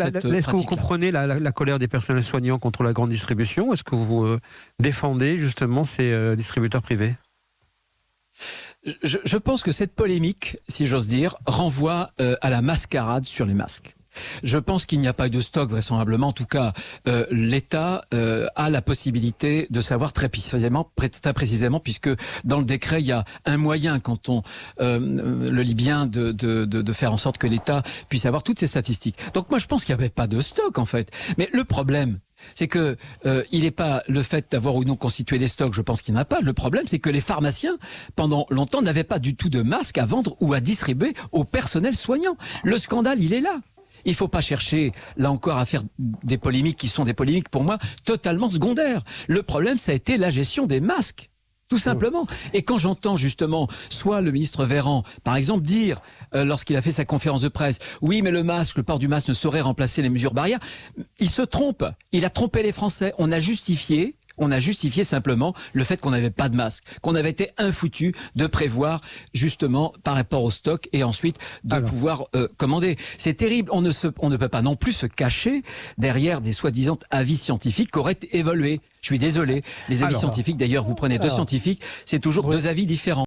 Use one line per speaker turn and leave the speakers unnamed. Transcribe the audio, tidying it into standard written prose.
Est-ce que vous comprenez la colère des personnels soignants contre la grande distribution? Est-ce que vous défendez justement ces distributeurs privés?
Je pense que cette polémique, si j'ose dire, renvoie à la mascarade sur les masques. Je pense qu'il n'y a pas eu de stock vraisemblablement. En tout cas, l'État a la possibilité de savoir très précisément, puisque dans le décret, il y a un moyen, quand on le lit bien, de faire en sorte que l'État puisse avoir toutes ces statistiques. Donc moi, je pense qu'il n'y avait pas de stock, en fait. Mais le problème, c'est que il n'est pas le fait d'avoir ou non constitué des stocks, je pense qu'il n'y en a pas. Le problème, c'est que les pharmaciens, pendant longtemps, n'avaient pas du tout de masques à vendre ou à distribuer au personnel soignant. Le scandale, il est là. Il ne faut pas chercher, là encore, à faire des polémiques qui sont des polémiques, pour moi, totalement secondaires. Le problème, ça a été la gestion des masques, tout simplement. Et quand j'entends justement, soit le ministre Véran, par exemple, dire, lorsqu'il a fait sa conférence de presse, oui, mais le port du masque ne saurait remplacer les mesures barrières, il se trompe. Il a trompé les Français. On a justifié simplement le fait qu'on n'avait pas de masque, qu'on avait été infoutu de prévoir justement par rapport au stock et ensuite de pouvoir commander. C'est terrible, on ne peut pas non plus se cacher derrière des soi-disant avis scientifiques qui auraient évolué. Je suis désolé, les avis scientifiques, d'ailleurs, vous prenez deux scientifiques, c'est toujours deux avis différents.